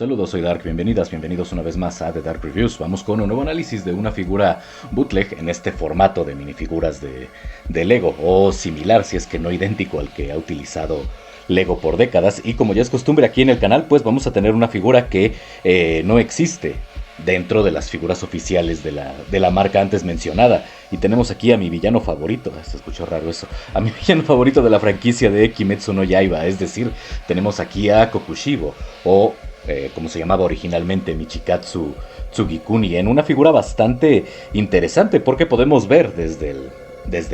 Saludos, soy Dark, bienvenidos una vez más a The Dark Reviews. Vamos con un nuevo análisis de una figura bootleg en este formato de minifiguras de Lego, o similar si es que no idéntico al que ha utilizado Lego por décadas. Y como ya es costumbre aquí en el canal, pues vamos a tener una figura que no existe dentro de las figuras oficiales de la marca antes mencionada. Y tenemos aquí a mi villano favorito, se escuchó raro eso, a mi villano favorito de la franquicia de Kimetsu no Yaiba. Es decir, tenemos aquí a Kokushibo, o como se llamaba originalmente, Michikatsu Tsugikuni, en una figura bastante interesante porque podemos ver desde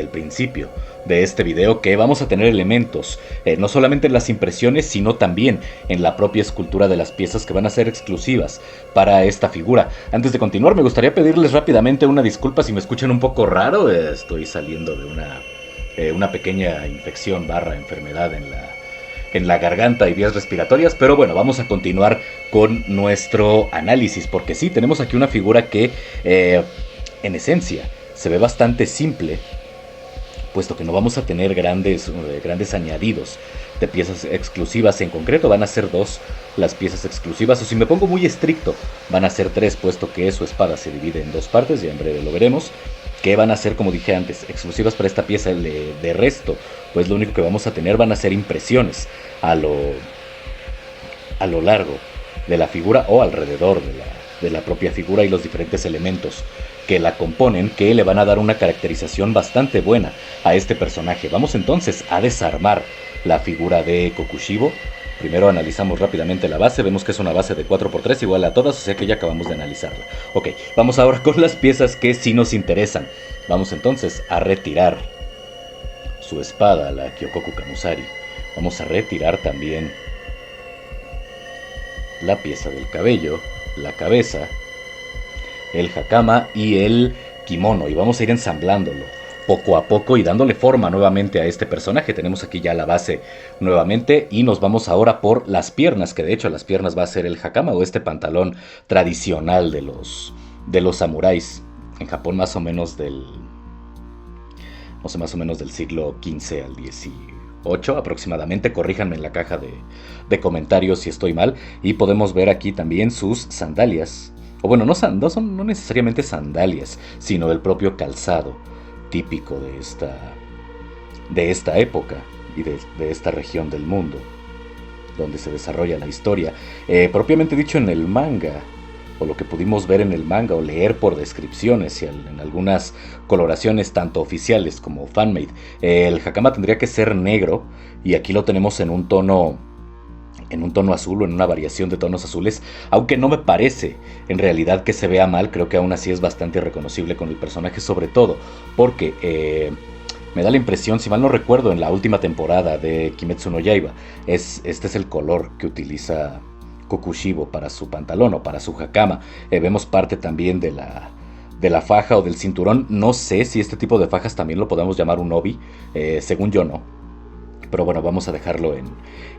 el principio de este video que vamos a tener elementos, no solamente en las impresiones, sino también en la propia escultura de las piezas que van a ser exclusivas para esta figura. Antes de continuar, me gustaría pedirles rápidamente una disculpa si me escuchan un poco raro. Estoy saliendo de una pequeña infección / enfermedad en la garganta y vías respiratorias, pero bueno, vamos a continuar con nuestro análisis, porque sí, tenemos aquí una figura que en esencia se ve bastante simple, puesto que no vamos a tener grandes añadidos de piezas exclusivas. En concreto van a ser 2 las piezas exclusivas, o si me pongo muy estricto, van a ser 3, puesto que su espada se divide en 2 partes, ya en breve lo veremos, que van a ser, como dije antes, exclusivas para esta pieza. De resto, pues lo único que vamos a tener van a ser impresiones a lo largo de la figura o alrededor de la propia figura y los diferentes elementos que la componen, que le van a dar una caracterización bastante buena a este personaje. Vamos entonces a desarmar la figura de Kokushibo. Primero analizamos rápidamente la base, vemos que es una base de 4×3 igual a todas, o sea que ya acabamos de analizarla. Ok, vamos ahora con las piezas que sí nos interesan. Vamos entonces a retirar su espada, la Kyokoku Kamusari. Vamos a retirar también la pieza del cabello, la cabeza, el hakama y el kimono, y vamos a ir ensamblándolo poco a poco y dándole forma nuevamente a este personaje. Tenemos aquí ya la base nuevamente y nos vamos ahora por las piernas, que de hecho las piernas va a ser el hakama, o este pantalón tradicional de los samuráis en Japón, más o menos del siglo XV al XVIII aproximadamente. Corríjanme en la caja de comentarios si estoy mal. Y podemos ver aquí también sus sandalias, o bueno, no necesariamente sandalias, sino el propio calzado típico de esta época y de esta región del mundo donde se desarrolla la historia. Propiamente dicho, en el manga, o lo que pudimos ver en el manga o leer por descripciones y en algunas coloraciones tanto oficiales como fanmade, el hakama tendría que ser negro, y aquí lo tenemos en un tono azul, o en una variación de tonos azules, aunque no me parece en realidad que se vea mal. Creo que aún así es bastante reconocible con el personaje, sobre todo porque me da la impresión, si mal no recuerdo, en la última temporada de Kimetsu no Yaiba, este es el color que utiliza Kokushibo para su pantalón o para su hakama. Vemos parte también de la faja o del cinturón. No sé si este tipo de fajas también lo podamos llamar un obi, según yo no, pero bueno, vamos a dejarlo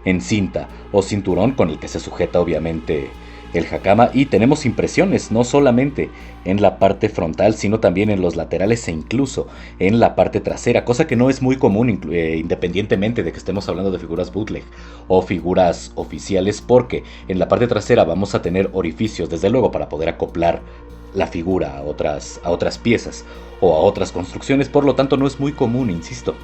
en cinta o cinturón, con el que se sujeta obviamente el hakama. Y tenemos impresiones no solamente en la parte frontal, sino también en los laterales e incluso en la parte trasera, cosa que no es muy común, independientemente de que estemos hablando de figuras bootleg o figuras oficiales, porque en la parte trasera vamos a tener orificios, desde luego, para poder acoplar la figura a otras piezas o a otras construcciones. Por lo tanto, no es muy común, insisto,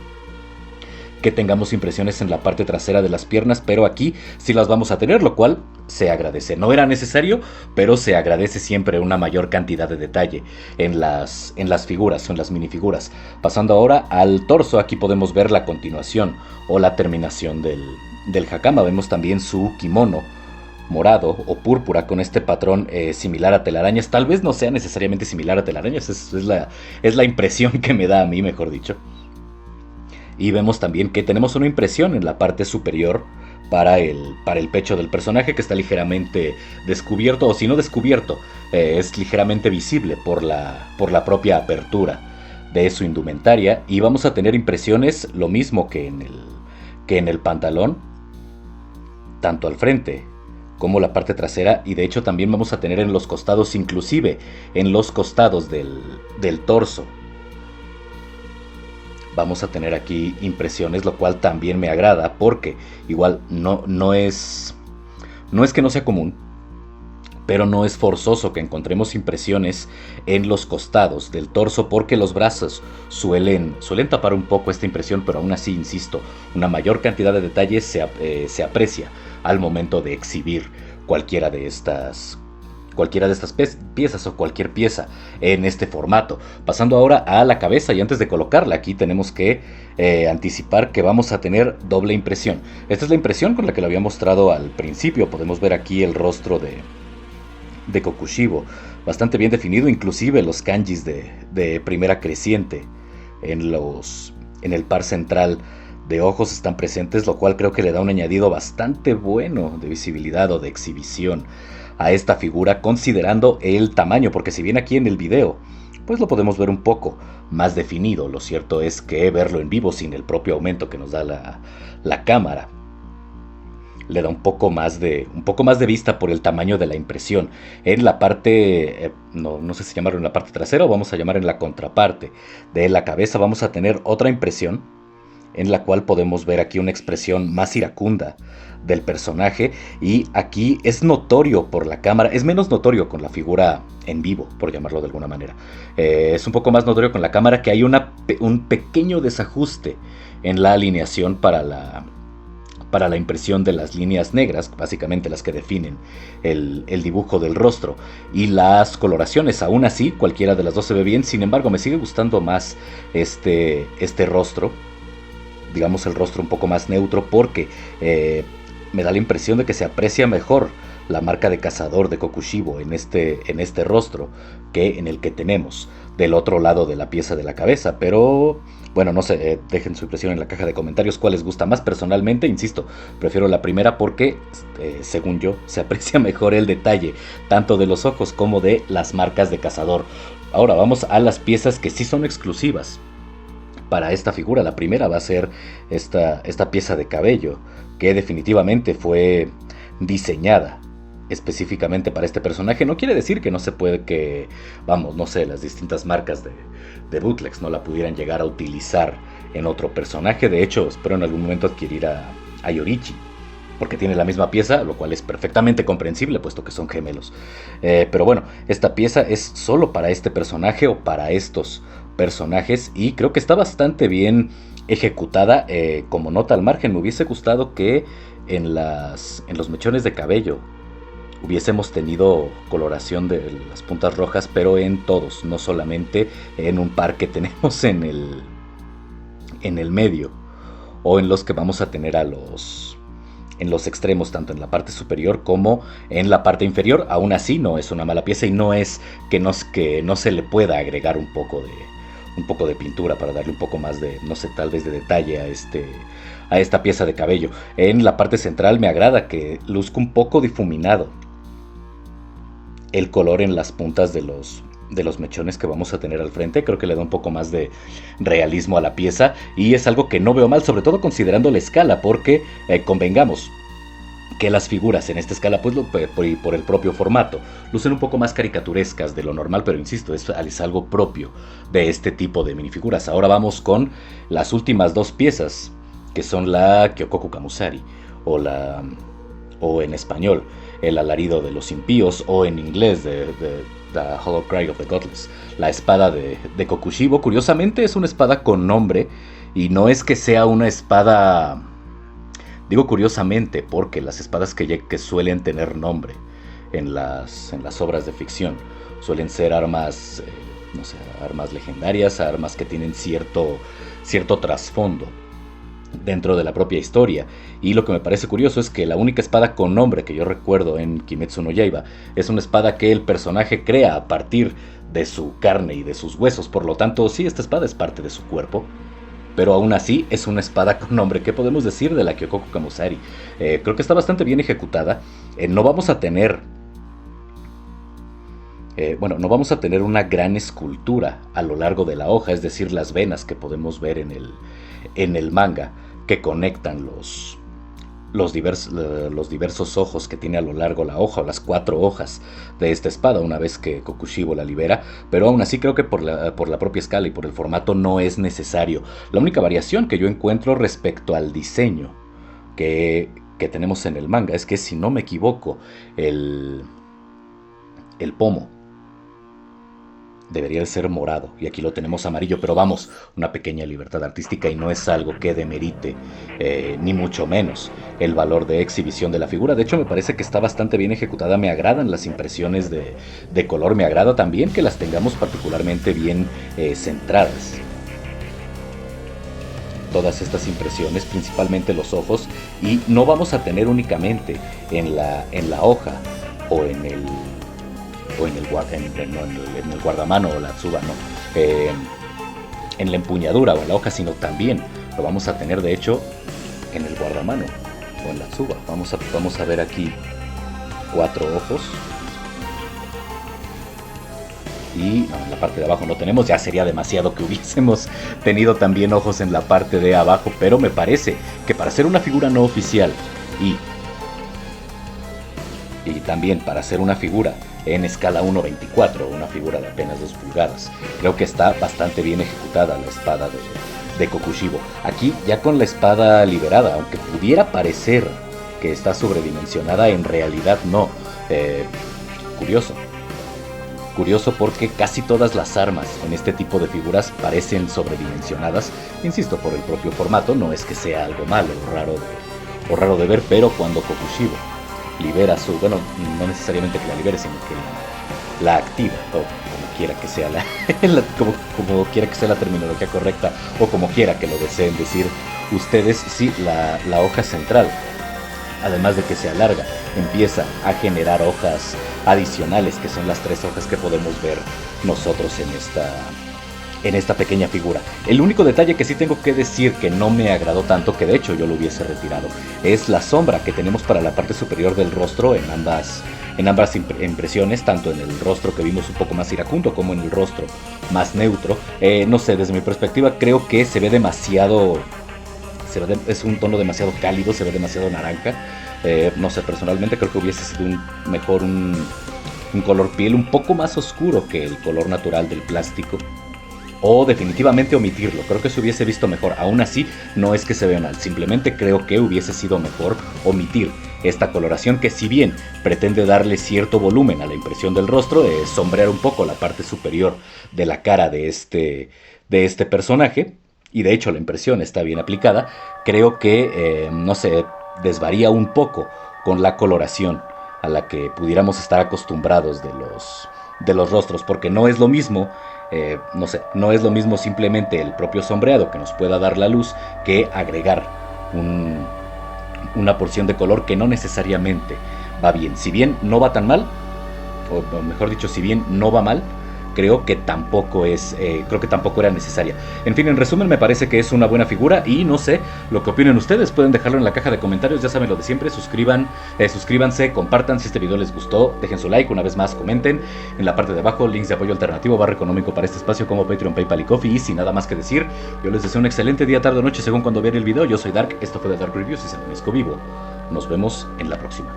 que tengamos impresiones en la parte trasera de las piernas, pero aquí sí las vamos a tener, lo cual se agradece. No era necesario, pero se agradece siempre una mayor cantidad de detalle en las figuras o en las minifiguras. Pasando ahora al torso, aquí podemos ver la continuación o la terminación del hakama. Vemos también su kimono morado o púrpura con este patrón similar a telarañas. Tal vez no sea necesariamente similar a telarañas, es la impresión que me da a mí, mejor dicho. Y vemos también que tenemos una impresión en la parte superior para el pecho del personaje, que está ligeramente descubierto, o si no descubierto, es ligeramente visible por la propia apertura de su indumentaria. Y vamos a tener impresiones, lo mismo que en el pantalón, tanto al frente como la parte trasera, y de hecho también vamos a tener en los costados, inclusive en los costados del torso. Vamos a tener aquí impresiones, lo cual también me agrada, porque igual no es que no sea común pero no es forzoso que encontremos impresiones en los costados del torso porque los brazos suelen tapar un poco esta impresión, pero aún así, insisto, una mayor cantidad de detalles se aprecia al momento de exhibir cualquiera de estas piezas o cualquier pieza en este formato. Pasando ahora a la cabeza, y antes de colocarla aquí tenemos que anticipar que vamos a tener doble impresión. Esta es la impresión con la que lo había mostrado al principio. Podemos ver aquí el rostro de Kokushibo, bastante bien definido, inclusive los kanjis de primera creciente en el par central de ojos están presentes, lo cual creo que le da un añadido bastante bueno de visibilidad o de exhibición a esta figura, considerando el tamaño, porque si bien aquí en el video pues lo podemos ver un poco más definido, lo cierto es que verlo en vivo sin el propio aumento que nos da la cámara le da un poco más de vista por el tamaño de la impresión. En la parte, no sé si llamarlo en la parte trasera o vamos a llamar en la contraparte de la cabeza, vamos a tener otra impresión en la cual podemos ver aquí una expresión más iracunda del personaje, y aquí es notorio por la cámara, es menos notorio con la figura en vivo, por llamarlo de alguna manera. Es un poco más notorio con la cámara que hay un pequeño desajuste en la alineación para la impresión de las líneas negras, básicamente las que definen el dibujo del rostro, y las coloraciones. Aún así, cualquiera de las dos se ve bien. Sin embargo, me sigue gustando más este rostro, digamos el rostro un poco más neutro, porque me da la impresión de que se aprecia mejor la marca de cazador de Kokushibo en este rostro que en el que tenemos del otro lado de la pieza de la cabeza. Pero bueno, no sé, dejen su impresión en la caja de comentarios cuál les gusta más. Personalmente, insisto, prefiero la primera porque, según yo, se aprecia mejor el detalle, tanto de los ojos como de las marcas de cazador. Ahora vamos a las piezas que sí son exclusivas para esta figura. La primera va a ser esta pieza de cabello, que definitivamente fue diseñada específicamente para este personaje. No quiere decir que no se puede, que, vamos, no sé, las distintas marcas de bootlegs no la pudieran llegar a utilizar en otro personaje. De hecho, espero en algún momento adquirir a Yorichi, porque tiene la misma pieza, lo cual es perfectamente comprensible, puesto que son gemelos. Pero bueno, esta pieza es solo para este personaje o para estos personajes, y creo que está bastante bien ejecutada. Como nota al margen, me hubiese gustado que en los mechones de cabello hubiésemos tenido coloración de las puntas rojas, pero en todos, no solamente en un par que tenemos en el medio, o en los que vamos a tener en los extremos, tanto en la parte superior como en la parte inferior. Aún así no es una mala pieza, y no es que no se le pueda agregar un poco de pintura para darle un poco más de, no sé, tal vez de detalle a esta pieza de cabello. En la parte central me agrada que luzca un poco difuminado el color en las puntas de los mechones que vamos a tener al frente. Creo que le da un poco más de realismo a la pieza, y es algo que no veo mal, sobre todo considerando la escala, porque convengamos que las figuras en esta escala, pues por el propio formato, lucen un poco más caricaturescas de lo normal, pero insisto, es algo propio de este tipo de minifiguras. Ahora vamos con las últimas dos piezas, que son la Kyokoku Kamusari, o en español, el alarido de los impíos, o en inglés, The Hollow Cry of the Godless, la espada de Kokushibo. Curiosamente es una espada con nombre, y no es que sea una espada... Digo curiosamente porque las espadas que suelen tener nombre en las obras de ficción suelen ser armas, no sé, armas legendarias, armas que tienen cierto trasfondo dentro de la propia historia. Y lo que me parece curioso es que la única espada con nombre que yo recuerdo en Kimetsu no Yaiba es una espada que el personaje crea a partir de su carne y de sus huesos. Por lo tanto, sí, esta espada es parte de su cuerpo, pero aún así es una espada con nombre. ¿Qué podemos decir de la Kyokoku Kamusari? Creo que está bastante bien ejecutada. No vamos a tener una gran escultura a lo largo de la hoja, es decir, las venas que podemos ver en el manga, que conectan los diversos ojos que tiene a lo largo la hoja, o las 4 hojas de esta espada una vez que Kokushibo la libera. Pero aún así creo que por la propia escala y por el formato no es necesario. La única variación que yo encuentro respecto al diseño que tenemos en el manga es que, si no me equivoco, el El pomo debería de ser morado y aquí lo tenemos amarillo, pero vamos, una pequeña libertad artística y no es algo que demerite, ni mucho menos, el valor de exhibición de la figura. De hecho, me parece que está bastante bien ejecutada, me agradan las impresiones de color, me agrada también que las tengamos particularmente bien centradas. Todas estas impresiones, principalmente los ojos, y no vamos a tener únicamente en la hoja o en el guardamano o la tsuba, ¿no? En la empuñadura o en la hoja, sino también lo vamos a tener de hecho en el guardamano o en la tsuba. Vamos a ver aquí 4 ojos. Y no, en la parte de abajo no tenemos, ya sería demasiado que hubiésemos tenido también ojos en la parte de abajo, pero me parece que para hacer una figura no oficial y también para hacer una figura en escala 1:24, una figura de apenas 2 pulgadas, creo que está bastante bien ejecutada la espada de Kokushibo. Aquí ya con la espada liberada, aunque pudiera parecer que está sobredimensionada, en realidad no. Curioso porque casi todas las armas en este tipo de figuras parecen sobredimensionadas, insisto, por el propio formato, no es que sea algo malo o raro de ver, pero cuando Kokushibo libera bueno, no necesariamente que la libere, sino que la activa, o como quiera que sea como quiera que sea la terminología correcta, o como quiera que lo deseen decir ustedes, sí, la hoja central, además de que se alarga, empieza a generar hojas adicionales, que son las 3 hojas que podemos ver nosotros en esta pequeña figura. El único detalle que sí tengo que decir que no me agradó tanto, que de hecho yo lo hubiese retirado, es la sombra que tenemos para la parte superior del rostro en ambas impresiones, tanto en el rostro que vimos un poco más iracundo como en el rostro más neutro. No sé, desde mi perspectiva creo que se ve demasiado... es un tono demasiado cálido, se ve demasiado naranja. No sé, personalmente creo que hubiese sido mejor un color piel un poco más oscuro que el color natural del plástico. O definitivamente omitirlo, creo que se hubiese visto mejor. Aún así, no es que se vea mal, simplemente creo que hubiese sido mejor omitir esta coloración que, si bien pretende darle cierto volumen a la impresión del rostro, sombrear un poco la parte superior de la cara de este personaje, y de hecho la impresión está bien aplicada, creo que, no sé, desvaría un poco con la coloración a la que pudiéramos estar acostumbrados de los rostros, porque no es lo mismo, no es lo mismo simplemente el propio sombreado que nos pueda dar la luz que agregar una porción de color que no necesariamente va bien. Si bien no va tan mal, o mejor dicho, si bien no va mal, creo que tampoco era necesaria. En fin, en resumen, me parece que es una buena figura y no sé lo que opinen ustedes. Pueden dejarlo en la caja de comentarios, ya saben lo de siempre. Suscríbanse, compartan si este video les gustó, dejen su like, una vez más comenten. En la parte de abajo, links de apoyo alternativo, barra económico para este espacio como Patreon, PayPal y Coffee. Y sin nada más que decir, yo les deseo un excelente día, tarde o noche según cuando vean el video. Yo soy Dark, esto fue de Dark Reviews y San Francisco Vivo. Nos vemos en la próxima.